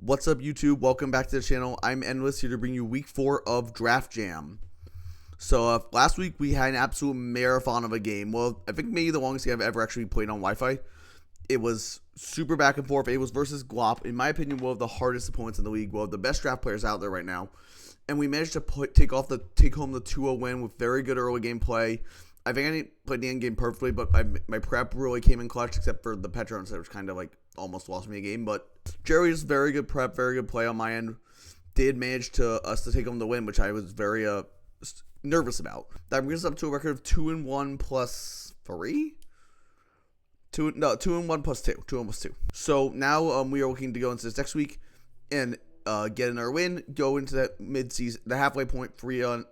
What's up, YouTube? Welcome back to the channel. I'm Endless, here to bring you week 4 of Draft Jam. So last week we had an absolute marathon of a game. Well, I think maybe the longest game I've ever actually played on Wi-Fi. It was super back and forth. It was versus Glop. In my opinion, one of the hardest opponents in the league. One of the best draft players out there right now. And we managed to take home the 2-0 win with very good early game play. I think I didn't play the end game perfectly, but my prep really came in clutch, except for the Petron set, which kind of like almost lost me a game. But Jerry's very good prep, very good play on my end. Did manage to take home the win, which I was very nervous about. That brings us up to a record of 2-1 plus 3. 2-1 plus 2. 2-1 plus 2. So now we are looking to go into this next week and get another win, go into that mid-season, the halfway point, 3-1.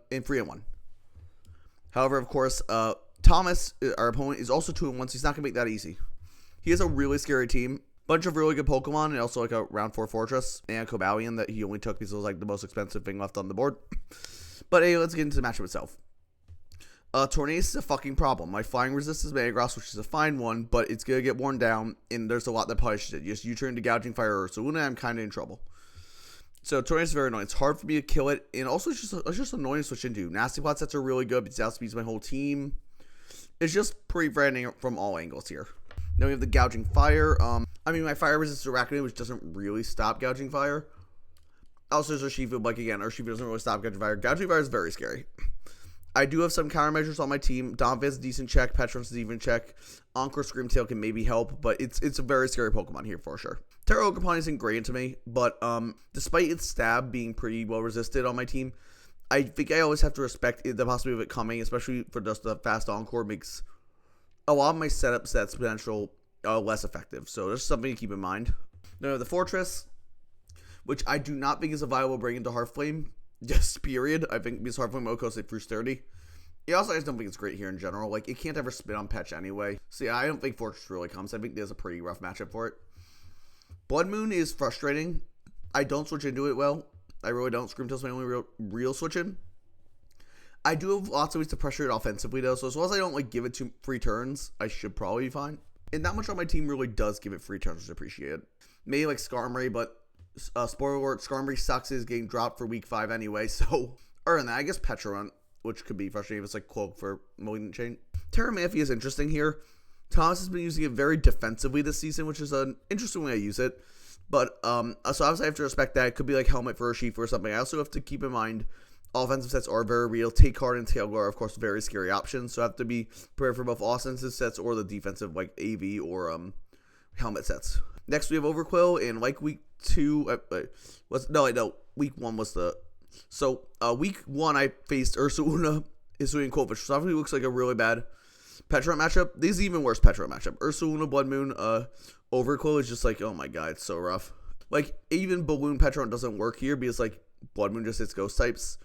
However, of course, Thomas, our opponent, is also 2-1, so he's not going to make that easy. He has a really scary team. Bunch of really good Pokemon, and also like a round 4 Fortress and Cobalion that he only took because it was like the most expensive thing left on the board. But hey, let's get into the matchup itself. Tornadus is a fucking problem. My flying resist is Metagross, which is a fine one, but it's going to get worn down, and there's a lot that punishes it. Just U-turn to Gouging Fire or Ursaluna, I'm kind of in trouble. So Tornadus is very annoying. It's hard for me to kill it, and also it's just annoying to switch into. Nasty Plot sets are really good, but it outspeeds my whole team. It's just pretty threatening from all angles here. Now we have the Gouging Fire. My fire resist Arachnid, which doesn't really stop Gouging Fire. Also, there's Urshifu, like again, Urshifu doesn't really stop Gouging Fire. Gouging Fire is very scary. I do have some countermeasures on my team. Donphan's a decent check. Petron's a decent check. Encore Screamtail can maybe help, but it's a very scary Pokemon here for sure. Terra Ogerpon isn't great into me, but despite its stab being pretty well resisted on my team, I think I always have to respect the possibility of it coming, especially for just the fast Encore makes a lot of my setup sets potential less effective. So there's something to keep in mind. Now the Fortress, which I do not think is a viable bring into Hearthflame. Just period. I think because Hearthflame Okos it through sturdy. Yeah, also I just don't think it's great here in general. Like it can't ever spit on Petch anyway. So yeah, I don't think Fortress really comes. I think there's a pretty rough matchup for it. Blood Moon is frustrating. I don't switch into it well. I really don't. Screamtail's my only real switch in. I do have lots of ways to pressure it offensively though. So as long as I don't like give it to free turns, I should probably be fine. And not much on my team really does give it free turns, which is appreciated. Maybe like Skarmory, but spoiler alert, Skarmory sucks is getting dropped for week 5 anyway, so other than that, I guess Petra, which could be frustrating if it's like Cloak for Malignant Chain. Terramorphy is interesting here. Thomas has been using it very defensively this season, which is an interesting way to use it. But so obviously I have to respect that. It could be like Helmet for Urshifu or something. I also have to keep in mind offensive sets are very real. Take Card and Tailglow are of course very scary options, so I have to be prepared for both offensive sets or the defensive like AV or Helmet sets. Next we have Overquill, and like week 2, week 1 was the... So, week 1 I faced Ursaluna, Hisui, and Quote, which obviously looks like a really bad Petron matchup. This is even worse Petron matchup. Ursaluna, Blood Moon, Overquill is just like, oh my god, it's so rough. Like, even Balloon Petron doesn't work here because, like, Blood Moon just hits Ghost types,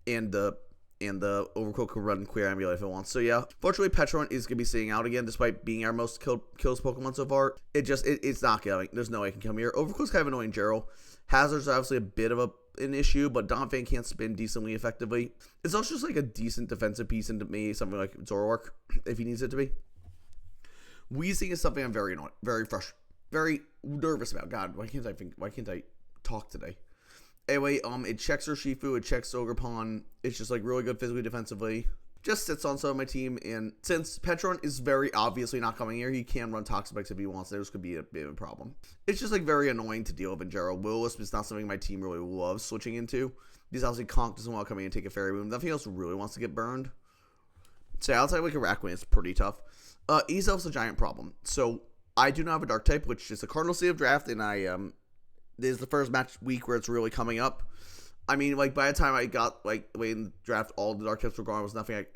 and the Overquill can run Queer Ambulate if it wants. So yeah, fortunately Petron is going to be sitting out again despite being our most kills Pokemon so far. It's not going. There's no way it can come here. Overquill's kind of annoying Gerald. Hazard's obviously a bit of an issue, but Donphan can't spin decently effectively. It's also just like a decent defensive piece into me, something like Zoroark if he needs it to be. Weezing is something I'm very annoyed, very frustrated, very nervous about. God, why can't I talk today? Anyway, it checks Urshifu, it checks Ogerpon. It's just like really good physically, defensively. Just sits on some of my team, and since Petron is very obviously not coming here, he can run Toxapex if he wants. This could be a bit of a problem. It's just like very annoying to deal with in general. Will-Wisp is not something my team really loves switching into. Because obviously Conk doesn't want to come in and take a Fairy Boom. Nothing else really wants to get burned. So outside like a Rakuen, it's pretty tough. Ezelf's a giant problem. So I do not have a Dark type, which is a Cardinal State of Draft, and this is the first match week where it's really coming up. I mean, like, by the time I got, like, late in the draft, all the Dark types were gone. It was nothing,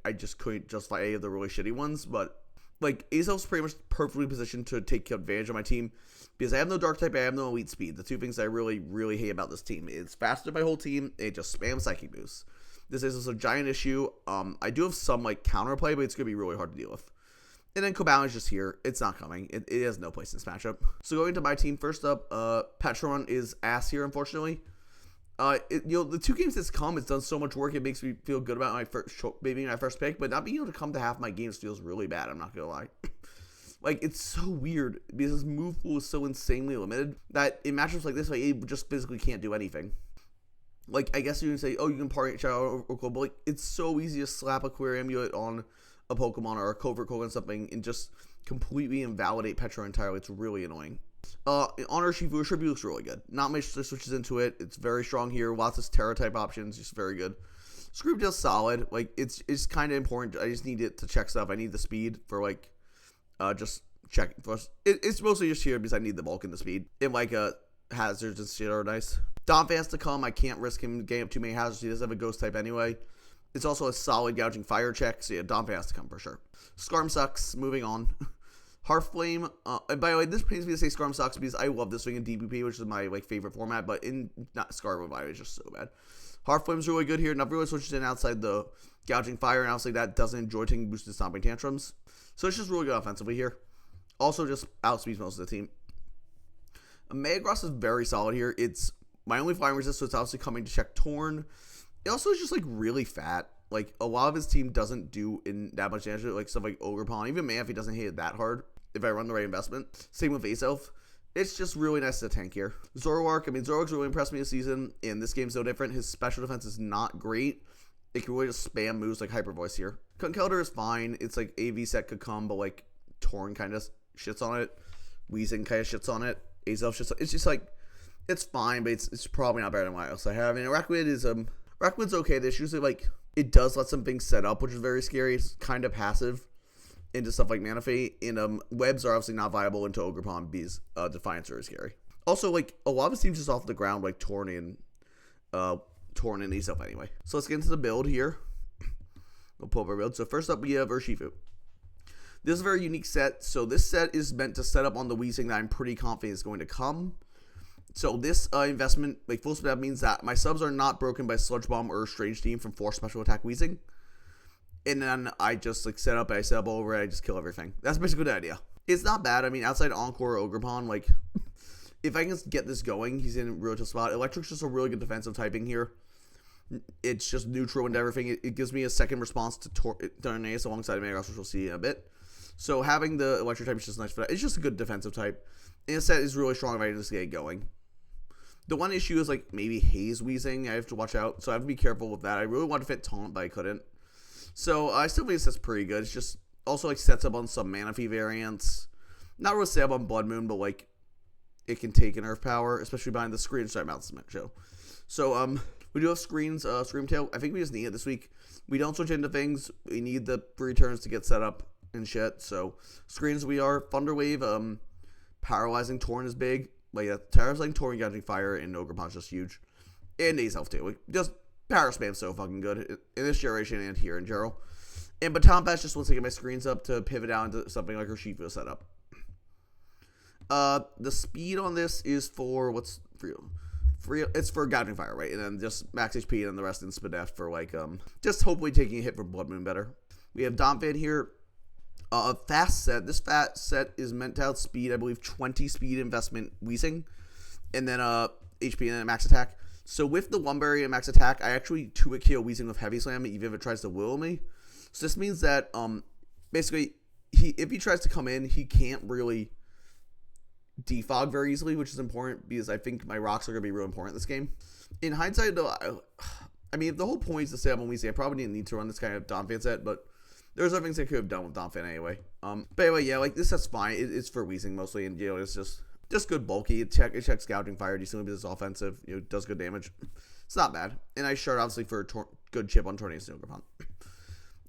I just couldn't justify any of the really shitty ones. But, like, Azelf's pretty much perfectly positioned to take advantage of my team. Because I have no Dark type, I have no Elite Speed. The two things I really, really hate about this team is faster my whole team, and it just spams Psychic Boost. This is a giant issue. I do have some, like, counterplay, but it's going to be really hard to deal with. And then Cobalion is just here. It's not coming. It has no place in this matchup. So going to my team, first up, Petron is ass here, unfortunately. The 2 games that's come, it's done so much work. It makes me feel good about my first pick, but not being able to come to half my games feels really bad. I'm not gonna lie. Like, it's so weird because his move pool is so insanely limited that in matchups like this, like, it just physically can't do anything. Like, I guess you can say, oh, you can party Shadow Oracle, but like, it's so easy to slap a Queer Amulet on a Pokemon or a Covert Code on something and just completely invalidate Petra entirely. It's really annoying. On Urshifu looks really good. Not much switches into it. It's very strong here. Lots of Terra type options. Just very good. Screwtail's solid. Like, it's kind of important. I just need it to check stuff. I need the speed for, like, just checking first. It's mostly just here because I need the bulk and the speed. And, like, hazards and shit are nice. Donphan has to come. I can't risk him getting up too many hazards. He doesn't have a ghost type anyway. It's also a solid gouging fire check. So, yeah, Donphan has to come for sure. Skarm sucks. Moving on. Hearthflame, and by the way, this pains me to say Skarm sucks because I love this thing in DPP, which is my favorite format, but in not Skarm, it's just so bad. Hearthflame's really good here. Enough really switches in outside the gouging fire, and outside that doesn't enjoy taking boosted stomping tantrums. So it's just really good offensively here. Also just outspeeds most of the team. Metagross is very solid here. It's my only flying resist, so it's obviously coming to check Torn. It also is just like really fat. Like a lot of his team doesn't do in that much damage, like stuff like Ogerpon. Even Manphy doesn't hit it that hard if I run the right investment. Same with Ace-Elf. It's just really nice to tank here. Zoroark, Zoroark's really impressed me this season, and this game's no different. His special defense is not great. It can really just spam moves like Hyper Voice here. Conkeldurr is fine. It's like AV set could come, but like Torn kind of shits on it. Weezing kind of shits on it. Ace-Elf shits on it. It's just like, it's fine, but it's probably not better than what else I have. Araquid is, Araquid's okay. There's usually like, it does let some things set up, which is very scary. It's kind of passive into stuff like Manaphy. And webs are obviously not viable into Ogerpon because Defiance are scary. Also, like, a lot of his teams just off the ground, like Torn and Ace-Elf anyway. So let's get into the build here. We'll pull up our build. So first up, we have Urshifu. This is a very unique set. So this set is meant to set up on the Weezing that I'm pretty confident is going to come. So this investment, like full speed up, means that my subs are not broken by Sludge Bomb or Strange Team from 4 special attack Weezing. And then I just like set up all over it, I just kill everything. That's basically the idea. It's not bad. Outside Encore or Ogerpon, like, if I can get this going, he's in a real tough spot. Electric's just a really good defensive typing here. It's just neutral and everything. It gives me a second response to Tornadus alongside Metagross, which we'll see in a bit. So having the electric type is just nice for that. It's just a good defensive type. And the set is really strong if I just get it going. The one issue is like maybe Haze Weezing. I have to watch out. So I have to be careful with that. I really wanted to fit Taunt, but I couldn't. So I still think that's pretty good. It's just also like sets up on some Manaphy variants. Not really set up on Blood Moon, but like it can take an Earth Power, especially behind the screen. Sorry about this show. So we do have screens, Screamtail. I think we just need it this week. We don't switch into things. We need the free turns to get set up and shit. So screens we are. Thunder Wave, Paralyzing Torn is big. Like Paralyzing Torn, Gouging Fire, and Ogerpon's just huge. And Ace-Elf too. Like, just Power Spam's so fucking good in this generation and here in general. And Baton Pass just wants to get my screens up to pivot out into something like Urshifu setup. The speed on this is for what's free. It's for Gouging Fire, right? And then just max HP and then the rest in Spadef for like just hopefully taking a hit from Blood Moon better. We have Donphan here. A fast set. This fast set is meant to outspeed, I believe, 20 speed investment Weezing. And then HP and max attack. So with the One Berry and max attack, I actually 2-hit KO Weezing with Heavy Slam even if it tries to will me. So this means that basically if he tries to come in, he can't really defog very easily, which is important because I think my rocks are going to be real important in this game. In hindsight, though, if the whole point is to stay up on Weezing, I probably didn't need to run this kind of Donphan set, but there's other things I could have done with Donphan anyway. But anyway, yeah, like this set's fine. It's for Weezing mostly, and it's just good bulky. It checks Gouging Fire decently because it's offensive. It does good damage. It's not bad. And I shard obviously for a good chip on Tornadus and Ogerpon.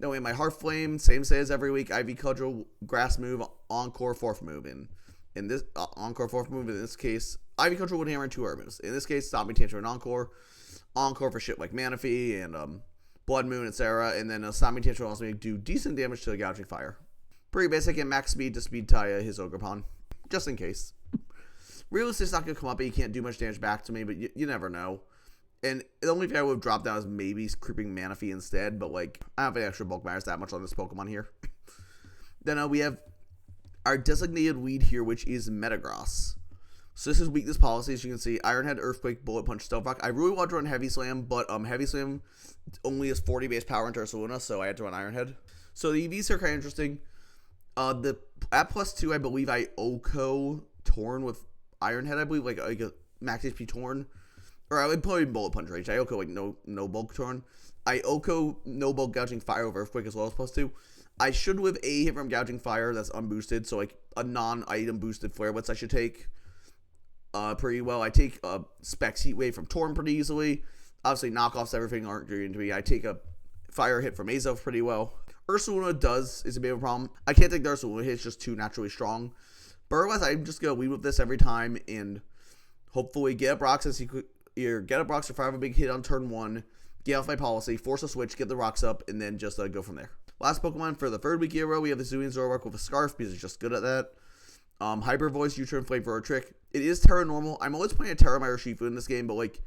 No way, my Hearthflame, same say as every week. Ivy Cudgel, Grass move, Encore 4th move. In this Encore 4th move, in this case, Ivy Cudgel would hammer in 2 herb moves. In this case, Stomping Tantrum and Encore. Encore for shit like Manaphy and Blood Moon, etc. And then Stomping Tantrum also do decent damage to the Gouging Fire. Pretty basic, and max speed to speed Taya his Ogerpon. Just in case. Realistically, it's not going to come up, but he can't do much damage back to me, but you never know. And the only thing I would have dropped down is maybe creeping Manaphy instead, but like, I don't think extra bulk matters that much on this Pokemon here. Then we have our designated lead here, which is Metagross. So this is weakness policy, as you can see. Iron Head, Earthquake, Bullet Punch, Stealth Rock. I really wanted to run Heavy Slam, but Heavy Slam only has 40 base power into Ursaluna, so I had to run Iron Head. So the EVs are kind of interesting. The at +2, I believe I Oko Torn with Iron Head, I believe, like a max HP Torn. Or I would probably Bullet Punch range. I Oko like no bulk Torn. I Oko no bulk Gouging Fire over Earthquake as well as +2. I should with a hit from Gouging Fire that's unboosted, so like a non-item boosted Flare Blitz I should take pretty well. I take Specs Heat Wave from Torn pretty easily. Obviously, knockoffs, everything aren't going to be. I take a Fire hit from Azelf pretty well. Ursaluna is a bit of a problem. I can't take the Ursaluna hit, it's just too naturally strong. Burlesque, I'm just going to lead with this every time and hopefully get up rocks as either get up rocks or fire a big hit on turn 1, get off my policy, force a switch, get the rocks up, and then just go from there. Last Pokemon for the third week in a row, we have the Zooian Zoroark with a Scarf because it's just good at that. Hyper Voice, U-Turn, Flamethrower Trick. It is Terra Normal. I'm always playing a Terra my Urshifu in this game, but like,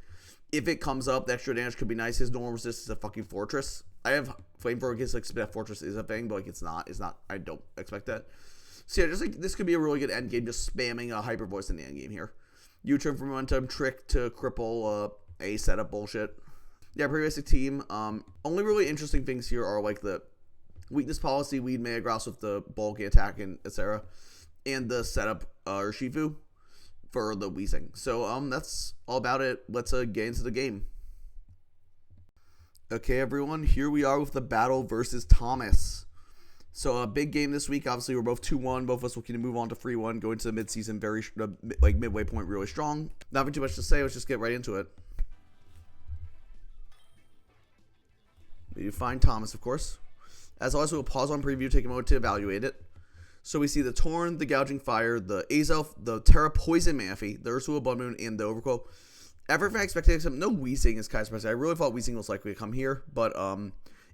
if it comes up, the extra damage could be nice. His normal resistance is a fucking Fortress. I have Flamethrower against like Spit Fortress is a thing, but like it's not. I don't expect that. So yeah, just like this could be a really good end game, just spamming a Hyper Voice in the end game here. U-Turn for Momentum, Trick to cripple a setup bullshit. Yeah, pretty basic team. Only really interesting things here are like the weakness policy, Weed Metagross with the bulky attack and etc. And the setup Urshifu for the Weezing. So that's all about it. Let's get into the game. Okay, everyone, here we are with the battle versus Thomas. So a big game this week. Obviously, we're both 2-1. Both of us looking to move on to 3-1, go into the midseason very like midway point really strong. Nothing too much to say. Let's just get right into it. We do find Thomas, of course. As always, we'll pause on preview, take a moment to evaluate it. So we see the Torn, the Gouging Fire, the Azelf, the Terra Poison Manaphy, the Ursula Blood Moon, and the Overqwell. Everything I expected, except no Weezing is kind of surprising. I really thought Weezing was likely to come here, but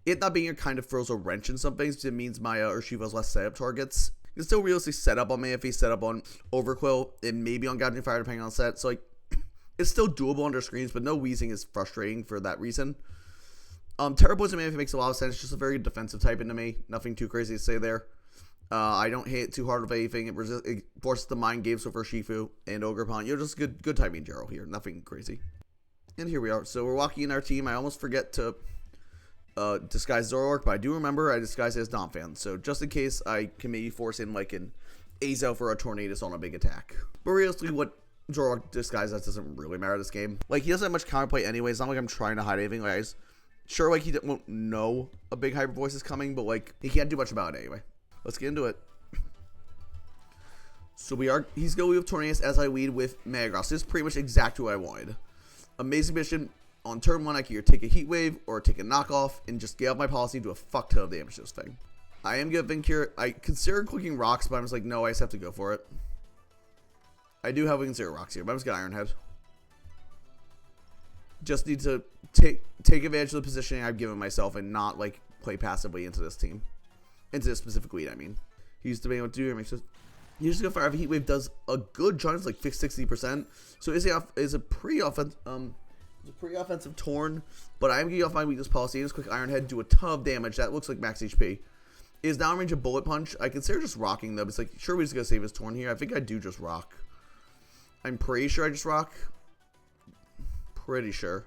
it not being here kind of throws a wrench in some things. It means my Urshifu has less setup targets. You can still realistically set up on Manaphy, set up on Overqwell, and maybe on Gouging Fire depending on set. So like, it's still doable under screens, but no Weezing is frustrating for that reason. Terra Poison Manaphy makes a lot of sense. It's just a very defensive type into me. Nothing too crazy to say there. I don't hit too hard of anything. It forces the mind games with Urshifu and Ogerpon. Just good timing Gerald here. Nothing crazy. And here we are. So we're walking in our team. I almost forget to disguise Zoroark, but I do remember I disguised it as Donphan. So just in case, I can maybe force in like an Azelf or a Tornadus on a big attack. But realistically, what Zoroark disguises doesn't really matter this game. Like, he doesn't have much counterplay anyway. It's not like I'm trying to hide anything. Like, sure, like, he won't know a big Hyper Voice is coming, but like, he can't do much about it anyway. Let's get into it. So he's going with Tornadus as I lead with Metagross. This is pretty much exactly what I wanted. Amazing mission. On turn 1, I can either take a Heat Wave or take a knockoff and just get out my policy and do a fuck ton of damage to this thing. I am going to Vincure. I considered clicking Rocks, but I'm just like, no, I just have to go for it. I do have a consider Rocks here, but I'm just going to Iron Head. Just need to take advantage of the positioning I've given myself and not like play passively into this team. Into this specific lead, I mean. He's debating what to do here. He's just going to fire. Heat Wave does a good chance, like 60%. So is a pretty offensive Torn, but I'm getting off my weakness policy. Just quick Iron Head, do a ton of damage. That looks like max HP. It is now in range of Bullet Punch. I consider just rocking though. But it's like, sure, we're just going to save his Torn here. I think I do just rock. I'm pretty sure I just rock. Pretty sure.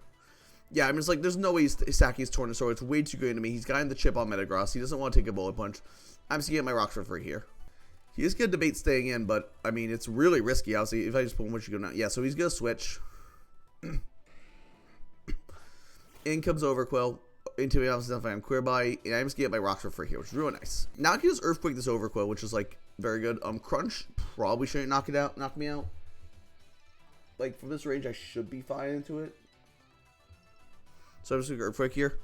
Yeah, I'm just like, there's no way he's stacking his Torn, so it's way too good into me. He's gotten the chip on Metagross. He doesn't want to take a Bullet Punch. I'm just going to get my rocks for free here. He is going to debate staying in, but, I mean, it's really risky, obviously. If I just pull him, what you go now? Yeah, so he's going to switch. In comes Overqwell. Into the opposite I'm Queer by, and I'm just going to get my rocks for free here, which is really nice. Now I can just Earthquake this Overqwell, which is, like, very good. Crunch probably shouldn't knock me out. Like, from this range, I should be fine into it. So I'm just going to Earthquake here.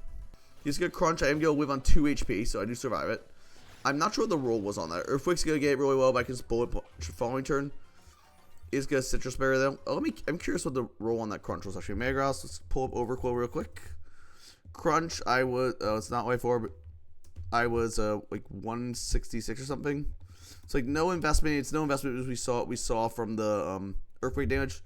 He's going to Crunch. I am going to live on 2 HP, so I do survive it. I'm not sure what the roll was on that. Earthquake's going to get it really well, but I can just Bullet Punch following turn. Is going to Citrus Berry, though. I'm curious what the roll on that Crunch was, actually. Metagross, let's pull up Overqwell real quick. Crunch, it's not way 4, but I was, like, 166 or something. It's like no investment. It's no investment as we saw from the, Earthquake damage.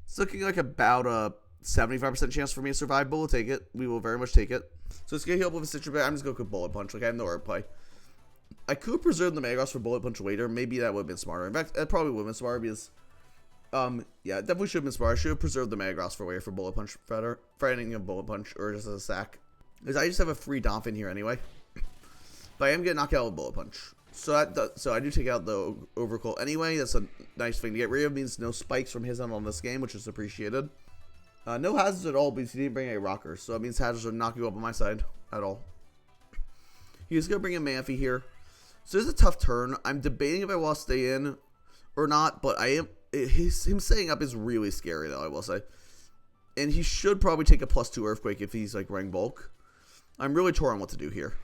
It's looking like about a 75% chance for me to survive, but we'll take it. We will very much take it. So it's going to heal up with a Citrus Berry. I'm just going to go Bullet Punch. Like, I have no other play. I could preserve the Metagross for Bullet Punch later. Maybe that would have been smarter. In fact, that probably would have been smarter because, yeah, it definitely should have been smarter. I should have preserved the Metagross for later for Bullet Punch for anything of Bullet Punch or just as a sack. Because I just have a free Donphan here anyway. But I am getting knocked out with Bullet Punch. So I do take out the Overcall anyway. That's a nice thing to get rid of. Means no spikes from his end on this game, which is appreciated. No hazards at all because he didn't bring a rocker. So that means hazards are not going to go up on my side at all. He's going to bring a Manphy here. So this is a tough turn. I'm debating if I want to stay in or not, but him staying up is really scary though, I will say. And he should probably take a +2 Earthquake if he's like running bulk. I'm really torn on what to do here.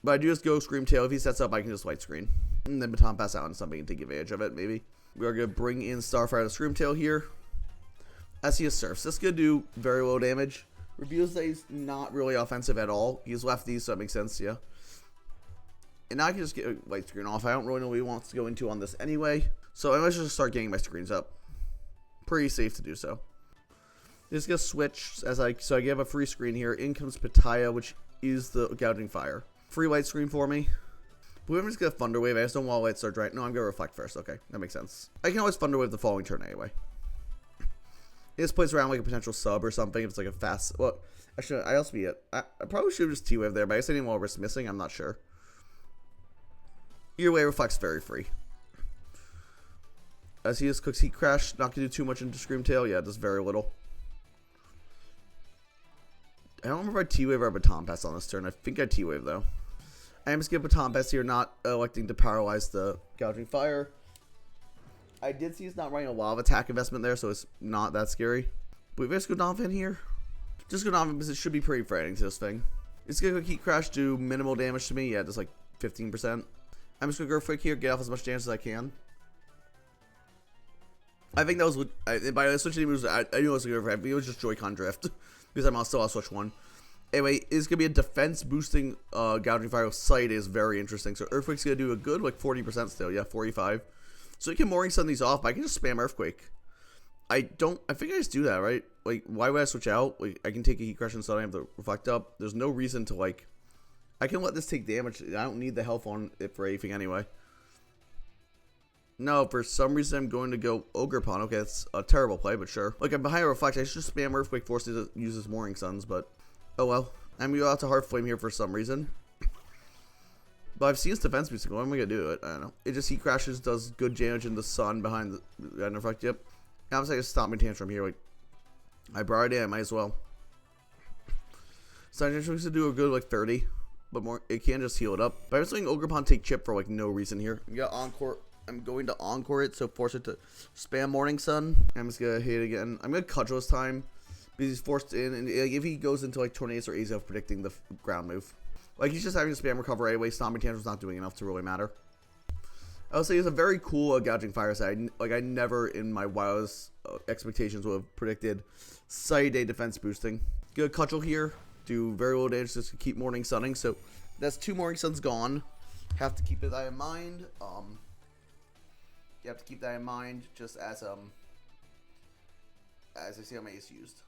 But I do just go Scream Tail. If he sets up, I can just White Screen. And then Baton Pass out on something to take advantage of it, maybe. We are going to bring in Starfire to Scream Tail here. As he surfs. This is going to do very low damage. Reveals that he's not really offensive at all. He's lefty, so that makes sense, yeah. And now I can just get a White Screen off. I don't really know what he wants to go into on this anyway. So I might just start getting my screens up. Pretty safe to do so. Just going to switch so I give a free screen here. In comes Pitaya, which is the Gouging Fire. Free White Screen for me. But I'm just going to Thunder Wave. I just don't want to Light Surge right. No, I'm going to Reflect first. Okay, that makes sense. I can always Thunder Wave the following turn anyway. It just plays around like a potential sub or something. If it's like a fast. Well, actually, I also be it. I probably should have just T-Wave there, but I guess I didn't want to risk missing. I'm not sure. Either way, Reflect's very free. As he just cooks Heat Crash, not going to do too much into Scream Tail. Yeah, just very little. I don't remember if I T-Wave or Baton Pass on this turn. I think I T-Wave though. I am just going to Baton Pass here, not electing to paralyze the Gouging Fire. I did see he's not running a lot of attack investment there, so it's not that scary. But we just go Donphan here. Just go Donphan because it should be pretty frightening to this thing. It's going to go Heat Crash, do minimal damage to me. Yeah, just like 15%. I'm just going to go Frick here, get off as much damage as I can. I think that was, by switching moves, I knew I was going to go for it. It was just Joy-Con Drift. Because I'm still on switch one. Anyway, it's going to be a defense boosting Gouging Fire with Sight is very interesting. So Earthquake's going to do a good like 40% still. Yeah, 45. So you can Mooring Sun these off, but I can just spam Earthquake. I think I just do that, right? Like, why would I switch out? Like, I can take a Heat Crush and suddenly have to Reflect up. There's no reason to like, I can let this take damage. I don't need the health on it for anything anyway. No, for some reason I'm going to go Ogre Pawn. Okay, that's a terrible play, but sure. Like, I'm behind a Reflect. I should just spam Earthquake, force it to use his Mooring Suns, but oh well. I'm going to go out to Heart Flame here for some reason. But I've seen his defense boost. What am I going to do? I don't know. It just Heat Crashes, does good damage in the sun behind the Reflect. Yep. Now I'm just going to stop my Tantrum here. Like, I brought it in. I might as well. So I'm just going to do a good like 30, but more. It can just heal it up. But I'm just letting Ogre Pawn take chip for like no reason here. You got Encore. I'm going to Encore it, so force it to spam Morning Sun. I'm just going to hit it again. I'm going to Cudgel this time because he's forced in. And if he goes into like Tornadus or Azelf predicting the ground move. Like, he's just having to spam recover anyway. Stomping Tantrum's not doing enough to really matter. I would say it's a very cool Gouging Fire side. Like, I never in my wildest expectations would have predicted Side Day defense boosting. Good Cudgel here. Do very little damage just to keep Morning Sunning. So that's 2 Morning Suns gone. Have to keep that in mind. You have to keep that in mind just as I see how many is used.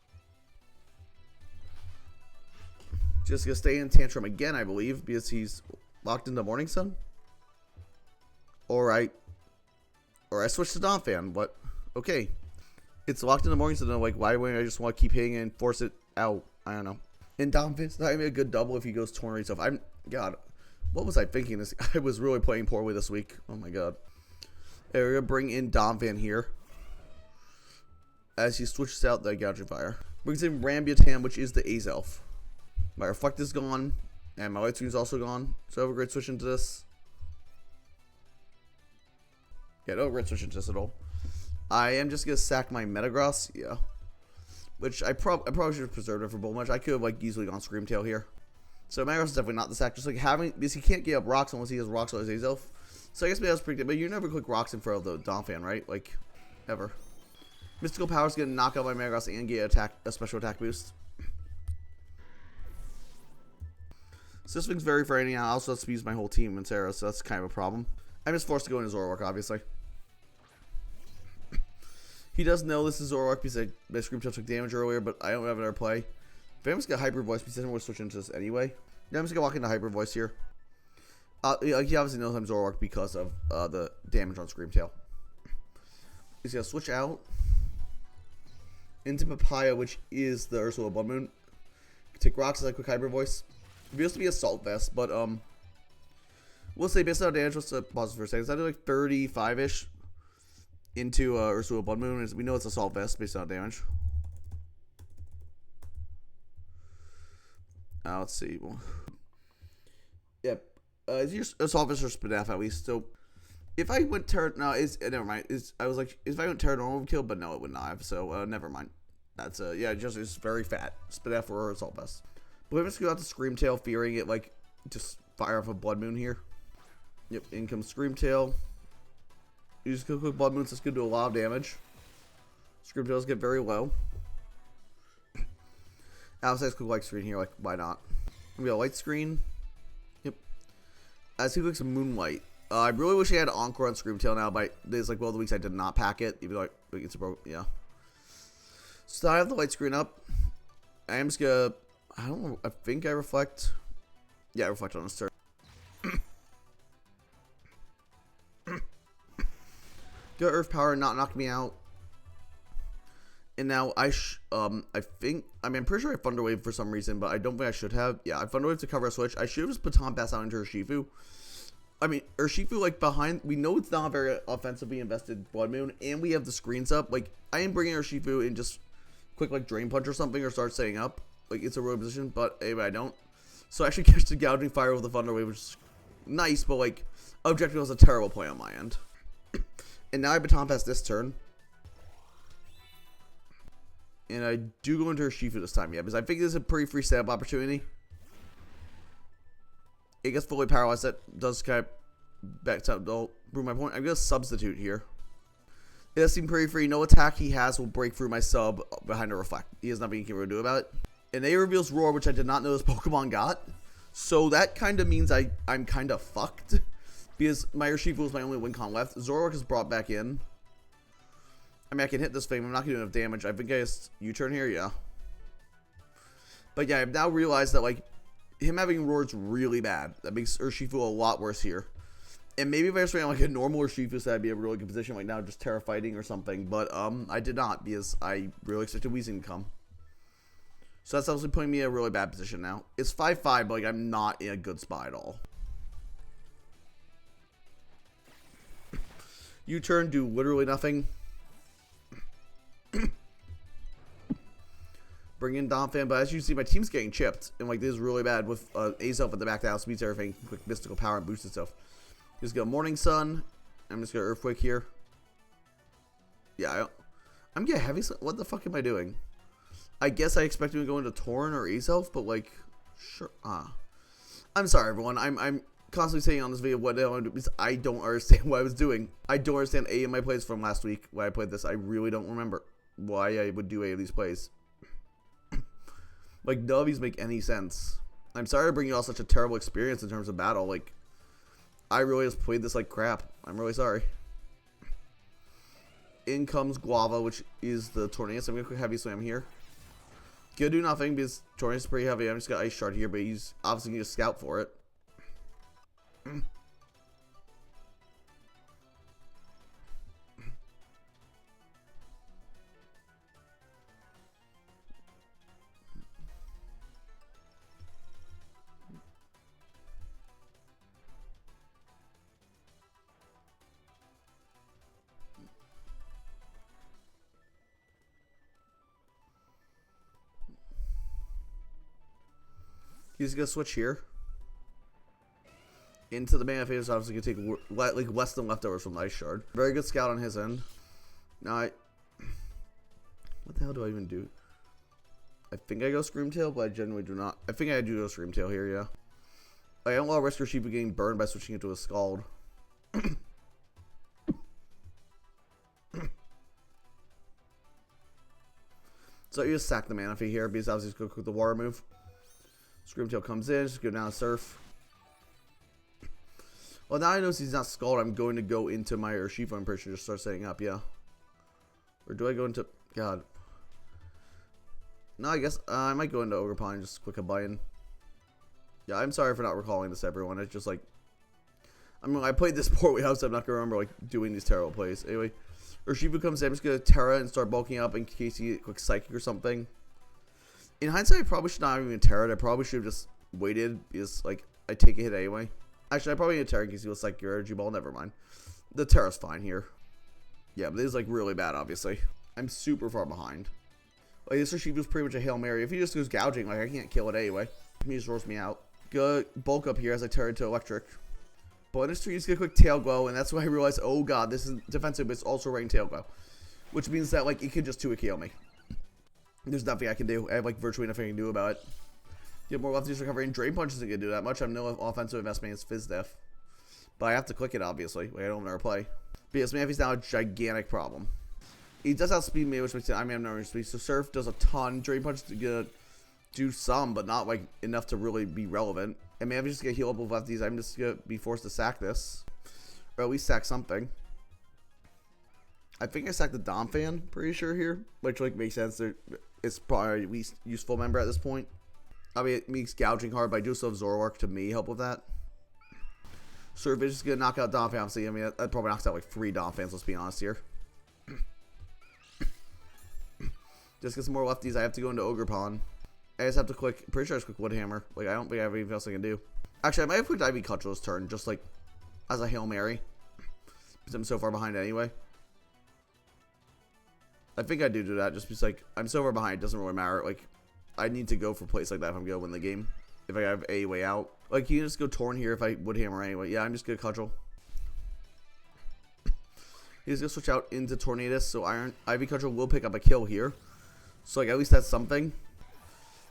Just gonna stay in Tantrum again, I believe, because he's locked into Morning Sun. Or I switch to Donphan, but okay. It's locked into Morning Sun, and like, why wouldn't I just want to keep hitting and force it out? I don't know. And Donphan's not even a good double if he goes Tornado stuff. God, what was I thinking? I was really playing poorly this week. Oh my god. Okay, we're going to bring in Donphan here. As he switches out the Gouging Fire. Brings in Rambutan, which is the Azelf. My Reflect is gone. And my Light Screen is also gone. So I have a great switch into this. Yeah, no great switch into this at all. I am just going to sack my Metagross. Yeah. Which I probably should have preserved it for Bull Match. I could have like easily gone Scream Tail here. So Metagross is definitely not the sack. Just like having, because he can't get up rocks unless he has rocks on his Azelf. So I guess maybe I was predicted, but you never click rocks in front of the Donphan, right? Like, ever. Mystical Power's gonna knock out my Metagross and get a special attack boost. So this thing's very frightening. I also have to use my whole team in Sarah, so that's kind of a problem. I'm just forced to go into Zoroark, obviously. He does know this is Zoroark because my Scream Tail took damage earlier, but I don't have another play. If I'm just gonna Hyper Voice because I don't want to switch into this anyway. Yeah, I'm just gonna walk into Hyper Voice here. He obviously knows I'm Zoroark because of the damage on Scream Tail. He's going to switch out into Papaya, which is the Ursula Blood Moon. Take rocks as a quick Hyper Voice. It used to be Assault Vest, but We'll say based on damage, let's pause for a second. I do like 35-ish into Ursula Blood Moon. We know it's Assault Vest based on damage. Let's see. Well, yep. It's your Assault Vest or Spadaf at least. So if I went Terra, no, never mind. I was like, if I went Terra normal kill, but no, it would not have. So never mind. That's yeah, just it's very fat. Spadaf or Assault Vest. But let's go out to Screamtail, fearing it like just fire off a Blood Moon here. Yep, in comes Screamtail. You just go quick Blood Moons, that's gonna do a lot of damage. Screamtails get very low. Outside's quick light screen here, like why not? We got a light screen. Yep. As he clicks Moonlight. I really wish I had Encore on Screamtail now, but there's like, well, the weeks I did not pack it, even though like it's a broke, yeah. So I have the light screen up. I am just gonna, I don't know, I think I reflect. Yeah, I reflect on this turn. Go Earth Power, not knock me out. And now I think, I mean, I'm pretty sure I Thunder Wave for some reason, but I don't think I should have. Yeah, I Thunder Wave to cover a switch. I should have just Baton Pass out into Urshifu. I mean, Urshifu, like, behind, we know it's not very offensively invested Blood Moon, and we have the screens up. Like, I am bringing Urshifu in just quick, like, Drain Punch or something, or start setting up. Like, it's a road position, but anyway, I don't. So I actually catch the Gouging Fire with the Thunder Wave, which is nice, but, like, objective was a terrible play on my end. And now I Baton Pass this turn. And I do go into Urshifu this time, yeah, because I think this is a pretty free setup opportunity. It gets fully paralyzed. That does kind of back up. Don't prove my point. I'm going to substitute here. It does seem pretty free. No attack he has will break through my sub behind a Reflect. He has nothing he can really do about it. And A reveals Roar, which I did not know this Pokemon got. So that kind of means I'm kind of fucked. Because my Urshifu is my only win con left. Zoroark is brought back in. I mean, I can hit this thing. I'm not going to do enough damage. I think I just U-turn here, yeah. But yeah, I've now realized that, like, him having Roar is really bad. That makes Urshifu a lot worse here. And maybe if I just ran like a normal Urshifu, so that'd be a really good position right now, just Terra Fighting or something. But I did not, because I really expected Weezing to come. So that's obviously putting me in a really bad position now. It's 5-5, but like I'm not in a good spot at all. U-turn, do literally nothing. Bring in Donphan, but as you see, my team's getting chipped, and like this is really bad with Azelf at the back that outspeeds everything, quick mystical power and boosts itself. Just go Morning Sun. I'm just gonna Earthquake here. Yeah, I'm getting heavy. What the fuck am I doing? I guess I expected to go into Torrent or Azelf, but like, sure. I'm sorry, everyone. I'm constantly saying on this video what I want to do because I don't understand what I was doing. I don't understand A in my plays from last week when I played this. I really don't remember why I would do A of these plays. Like, none of these make any sense. I'm sorry to bring you all such a terrible experience in terms of battle. Like, I really just played this like crap. I'm really sorry. In comes Guava, which is the Tornadus. I'm going to quick Heavy Slam here. Gonna do nothing because Tornadus is pretty heavy. I'm just going to Ice Shard here, but he's obviously going to scout for it. He's going to switch here. Into the mana phase, obviously going to take like less than leftovers from the Ice Shard. Very good scout on his end. Now what the hell do I even do? I think I go Screamtail, but I generally do not. I think I do go Screamtail here, yeah. I don't want to risk Urshifu getting burned by switching into a Scald. So you just sack the Manaphy here because obviously just go quick the water move. Screamtail comes in, just go down to Surf. Well, now I know he's not Scald, I'm going to go into my Urshifu, I'm pretty sure, just start setting up, yeah. Or do I go into... God. No, I guess I might go into Ogerpon and just click a button. Yeah, I'm sorry for not recalling this, everyone. It's just like... I mean, I played this poorly, so I'm not going to remember like doing these terrible plays. Anyway, Urshifu comes in, I'm just going to Terra and start bulking up in case he get quick Psychic or something. In hindsight, I probably should not have even Terra. I probably should have just waited because, like, I take a hit anyway. Actually, I probably need a Terra in case he was like your energy ball. Never mind. The Terra's fine here. Yeah, but this is like really bad, obviously. I'm super far behind. Like, this Urshifu's pretty much a Hail Mary. If he just goes gouging, like, I can't kill it anyway. He just rolls me out. Good bulk up here as I turn into electric. But in this turn, he's gonna quick tail glow, and that's when I realized, oh god, this is defensive, but it's also rain tail glow. Which means that, like, it could just 2-hit KO me. There's nothing I can do. I have, like, virtually nothing I can do about it. Get more lefties recovering. Drain Punch isn't gonna do that much. I'm no offensive investment against Fizz Def. But I have to click it, obviously. Like, I don't never play. But yes, Manphy's now a gigantic problem. He does outspeed me, which makes it, I mean, I'm not speed. So Surf does a ton. Drain Punch is gonna do some, but not, like, enough to really be relevant. And Manphy's just gonna heal up with lefties. I'm just gonna be forced to sack this. Or at least sack something. I think I sacked the Dom fan, pretty sure here. Which, like, makes sense. It's probably the least useful member at this point. I mean, it makes gouging hard, but I do still have Zoroark to me help with that. Surf is just gonna knock out Dom fan, obviously. I mean, that probably knocks out, like, 3 Dom fans, let's be honest here. Just get some more lefties. I have to go into Ogre Pond. I just have to click. Pretty sure I just click Wood Hammer. Like, I don't think I have anything else I can do. Actually, I might have clicked Ivy Cutchell's turn, just like as a Hail Mary. Because I'm so far behind anyway. I think I do that just because, like, I'm so far behind, it doesn't really matter. Like, I need to go for plays like that if I'm going to win the game. If I have a way out. Like, you can just go Torn here if I Wood Hammer anyway. Yeah, I'm just going to Cudgel. He's going to switch out into Tornadus, so Ivy Cudgel will pick up a kill here. So, like, at least that's something.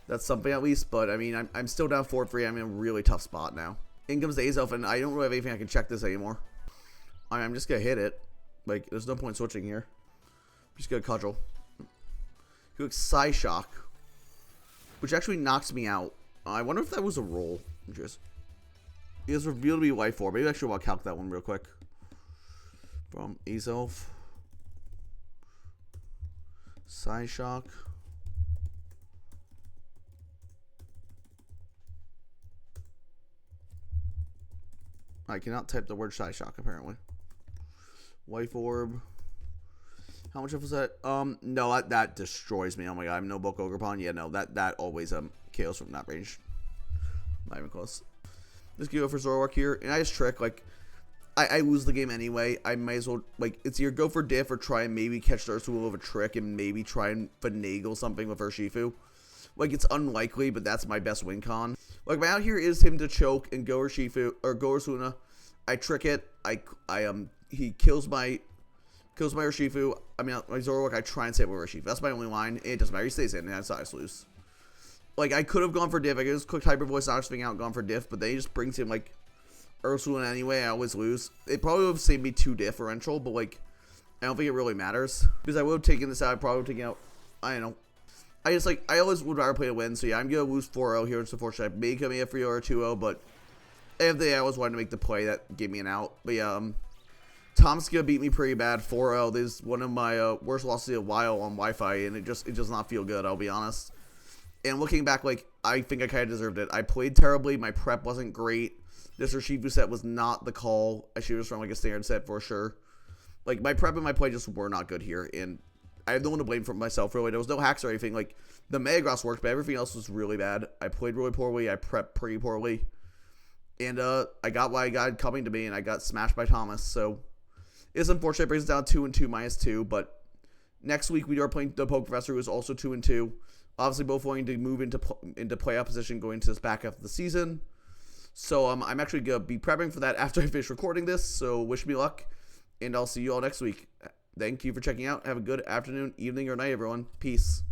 That's something at least, but I mean, I'm still down 4-3. I'm in a really tough spot now. In comes the Azelf, and I don't really have anything I can check this anymore. I'm just gonna hit it. Like, there's no point switching here. I'm just gonna Cudgel. He looks Psyshock, which actually knocks me out. I wonder if that was a roll. Just, he has revealed to be Life Orb. Maybe I actually want to calc that one real quick. From Azelf. Psyshock. I cannot type the word Psyshock, apparently. Life Orb. How much was that? No, that destroys me. Oh my god, I'm no bulk Ogre Pond. Yeah, no, that always KOs from that range. Not even close. Let's go for Zoroark here. And I just trick, like, I lose the game anyway. I might as well, like, it's either go for diff or try and maybe catch the Ursula with a trick and maybe try and finagle something with Urshifu. Like, it's unlikely, but that's my best win con. Like, my out here is him to choke and go Urshifu, or go Ursuna. I trick it. He kills my Urshifu. I mean, my Zoroark, I try and save with Urshifu. That's my only line. It doesn't matter. He stays in, and that's how I lose. Like, I could have gone for diff. I could have just clicked Hyper Voice, Ox thing out, and gone for diff, but then he just brings him, like, Ursula anyway. I always lose. It probably would have saved me 2 differential, but, like, I don't think it really matters. Because I would have taken this out. I probably would have taken out, I don't know. I always would rather play to win. So, yeah, I'm going to lose 4-0 here. It's unfortunate. I may come in a 3-0 or 2-0, but if I always wanted to make the play that gave me an out. But, yeah, Tom's going to beat me pretty bad. 4-0. This is one of my worst losses in a while on Wi-Fi, and it does not feel good, I'll be honest. And looking back, like, I think I kind of deserved it. I played terribly. My prep wasn't great. This Urshifu set was not the call. I should have run like a standard set for sure. Like, my prep and my play just were not good here, and I have no one to blame for myself, really. There was no hacks or anything. Like, the Metagross worked, but everything else was really bad. I played really poorly. I prepped pretty poorly. And I got what I got coming to me, and I got smashed by Thomas. So, it's unfortunate. It brings us down 2-2 -2, but next week we are playing the Poke Professor, who is also 2-2. Obviously, both wanting to move into playoff position going into this back half of the season. So, I'm actually going to be prepping for that after I finish recording this. So, wish me luck, and I'll see you all next week. Thank you for checking out. Have a good afternoon, evening, or night, everyone. Peace.